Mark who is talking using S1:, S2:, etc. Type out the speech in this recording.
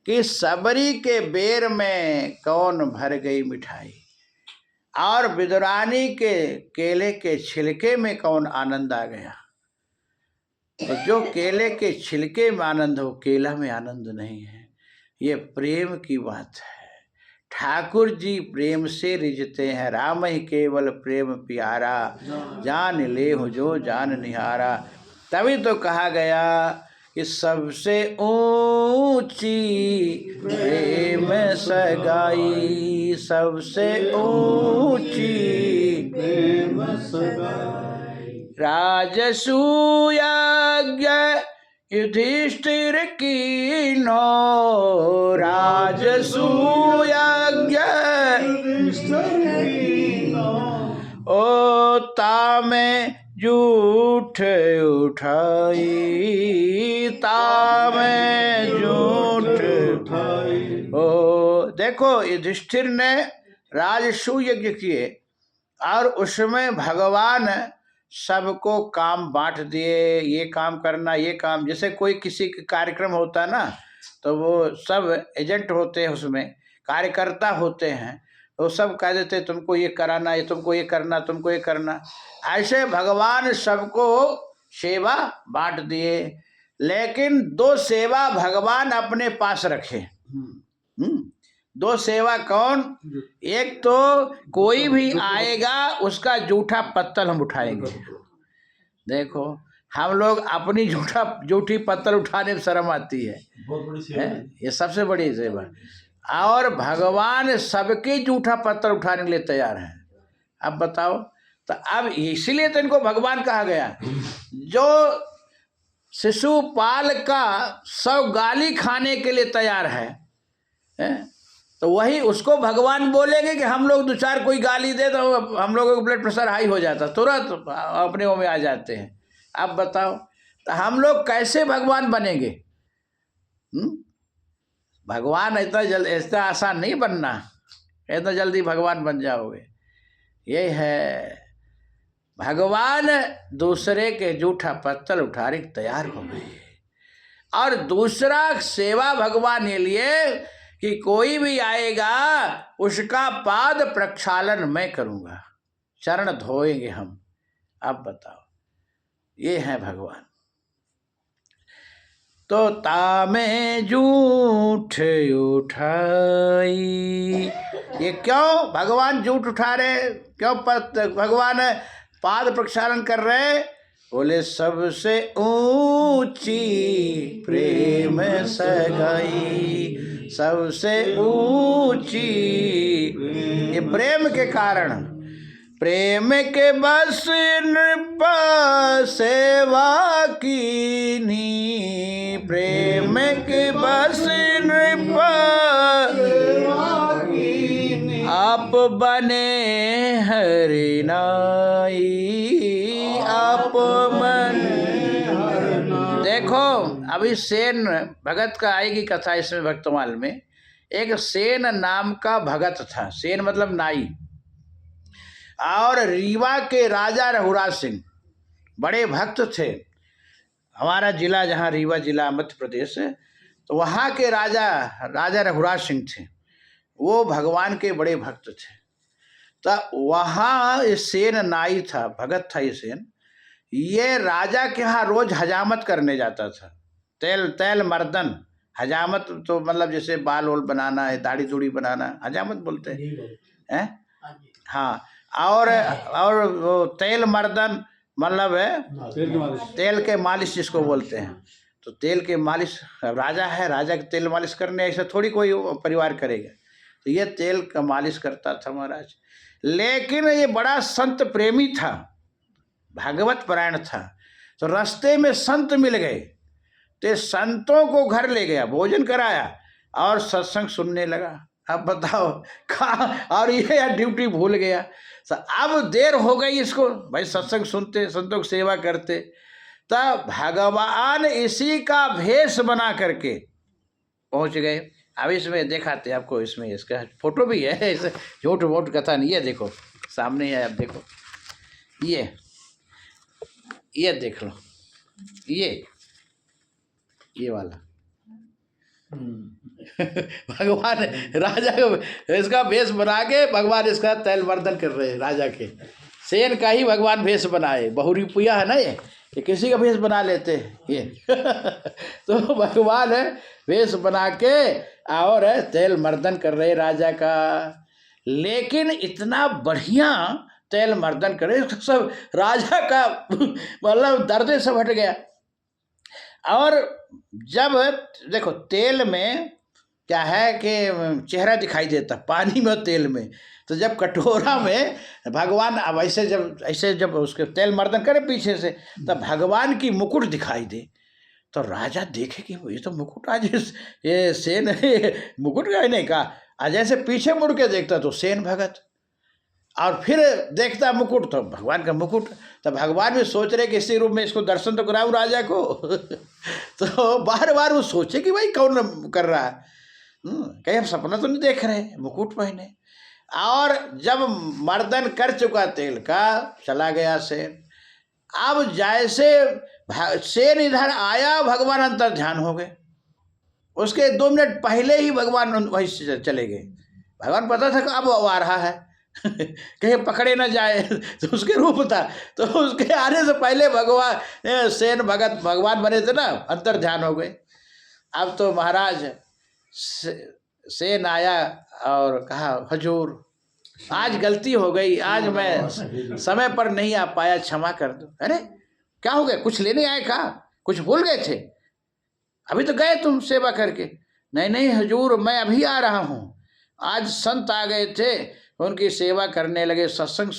S1: कि सबरी के बेर में कौन भर गई मिठाई, और विदुरानी के केले के छिलके में कौन आनंद आ गया। तो जो केले के छिलके में आनंद हो, केला में आनंद नहीं है। ये प्रेम की बात है। ठाकुर जी प्रेम से रिझते हैं, राम ही केवल प्रेम प्यारा, जान ले हो जो जान निहारा। तभी तो कहा गया कि सबसे ऊंची प्रेम सगाई, सबसे ऊंची
S2: प्रेम सगाई।
S1: राजसूयाज्ञ युधिष्ठिर की नो, राजसूयाज्ञ ओ तामे झूठ उठाई, तामे झूठ
S2: उठाई।
S1: ओ देखो, युधिष्ठिर ने राजसूय यज्ञ किए और उसमें भगवान सबको काम बांट दिए। ये काम करना, ये काम, जैसे कोई किसी का कार्यक्रम होता ना, तो वो सब एजेंट होते हैं, उसमें कार्यकर्ता होते हैं, तो सब कह देते तुमको ये कराना, ये तुमको ये करना, तुमको ये करना। ऐसे भगवान सबको सेवा बांट दिए, लेकिन दो सेवा भगवान अपने पास रखे। दो सेवा कौन? एक तो कोई भी आएगा उसका जूठा पत्तल हम उठाएंगे। देखो, हम लोग अपनी जूठी पत्तल उठाने में शर्म आती है, ये सबसे बड़ी सेवा। और भगवान सबके जूठा पत्थर उठाने के लिए तैयार हैं। अब बताओ, तो अब इसीलिए तो इनको भगवान कहा गया। जो शिशुपाल का 100 गाली खाने के लिए तैयार है, तो वही उसको भगवान बोलेंगे कि हम लोग 2-4 कोई गाली दे तो हम लोगों का ब्लड प्रेशर हाई हो जाता, तुरंत अपने वो में आ जाते हैं। अब बताओ, तो हम लोग कैसे भगवान बनेंगे? भगवान इतना आसान नहीं बनना, इतना जल्दी भगवान बन जाओगे। ये है, भगवान दूसरे के जूठा पत्तल उठाने के तैयार हो गए। और दूसरा सेवा भगवान ये लिए कि कोई भी आएगा उसका पाद प्रक्षालन मैं करूँगा, चरण धोएंगे हम। अब बताओ, ये है भगवान। तो तामे झूठ उठाई, ये क्यों भगवान झूठ उठा रहे? क्यों भगवान पाद प्रक्षालन कर रहे? बोले सबसे ऊंची प्रेम सगाई, सबसे ऊंची, ये प्रेम के कारण। प्रेम के बस नृप सेवा कीनी, प्रेम के बस नृप आप बने हरि नाई, आप बने। देखो, अभी सेन भगत का आएगी कथा इसमें भक्तमाल में। एक सेन नाम का भगत था, सेन मतलब नाई, और रीवा के राजा रघुराज सिंह बड़े भक्त थे। हमारा जिला जहाँ रीवा जिला मध्य प्रदेश है, तो वहाँ के राजा रघुराज सिंह थे। वो भगवान के बड़े भक्त थे। तो वहाँ ये सेन नाई था, भगत था ये सेन। ये राजा के यहाँ रोज हजामत करने जाता था। तेल मर्दन, हजामत तो मतलब जैसे बाल वोल बनाना है, दाढ़ी दूढ़ी बनाना, हजामत बोलते हैं। हाँ, और वो तेल मर्दन मतलब है तेल के मालिश जिसको बोलते हैं। तो तेल के मालिश, राजा है, राजा के तेल मालिश करने ऐसा थोड़ी कोई परिवार करेगा। तो ये तेल का मालिश करता था महाराज। लेकिन ये बड़ा संत प्रेमी था, भागवत परायण था। तो रास्ते में संत मिल गए, तो संतों को घर ले गया, भोजन कराया और सत्संग सुनने लगा। अब बताओ कहाँ, और ये ड्यूटी भूल गया। अब देर हो गई इसको, भाई सत्संग सुनते, संतों की सेवा करते। तब भगवान इसी का भेष बना करके पहुंच गए। अब इसमें दिखाते आपको, इसमें इसका फोटो भी है, इसे झूठ वोट कथा नहीं है। देखो सामने है, आप देखो, ये देख लो, ये वाला भगवान राजा को इसका भेष बना के भगवान इसका तैल मर्दन कर रहे हैं राजा के। सेन का ही भगवान भेष बनाए, बहुरी पुया है ना ये किसी का भेष बना लेते हैं ये तो भगवान है भेष बना के और तेल मर्दन कर रहे राजा का। लेकिन इतना बढ़िया तेल मर्दन करे सब राजा का मतलब दर्द सब हट गया। और जब देखो तेल में क्या है कि चेहरा दिखाई देता, पानी में और तेल में। तो जब कटोरा में भगवान अब ऐसे जब उसके तेल मर्दन करे पीछे से, तब भगवान की मुकुट दिखाई दे। तो राजा देखे कि ये तो मुकुट आज ये सेन मुकुट का नहीं का। आज ऐसे पीछे मुड़ के देखता तो सेन भगत, और फिर देखता मुकुट तो भगवान का मुकुट। तो भगवान भी सोच रहे कि इसी रूप में इसको दर्शन तो कराऊं राजा को तो बार बार वो सोचे कि भाई कौन कर रहा है, कहीं हम सपना तो नहीं देख रहे, मुकुट पहने। और जब मर्दन कर चुका तेल का, चला गया सेन। अब जैसे सेन इधर आया, भगवान अंतर ध्यान हो गए। उसके 2 मिनट पहले ही भगवान वहीं से चले गए। भगवान पता था कि अब वो आ रहा है कहीं पकड़े ना जाए, तो उसके रूप था। तो उसके आने से पहले भगवान सेन भगत भगवान बने थे ना, अंतर ध्यान हो गए। अब तो महाराज सेन आया और कहा, हजूर आज गलती हो गई, आज मैं समय पर नहीं आ पाया, क्षमा कर दो। अरे क्या हो गया, कुछ लेने आए का, कुछ भूल गए थे, अभी तो गए तुम सेवा करके। नहीं नहीं हजूर, मैं अभी आ रहा हूँ। आज संत आ गए थे, उनकी सेवा करने लगे, सत्संग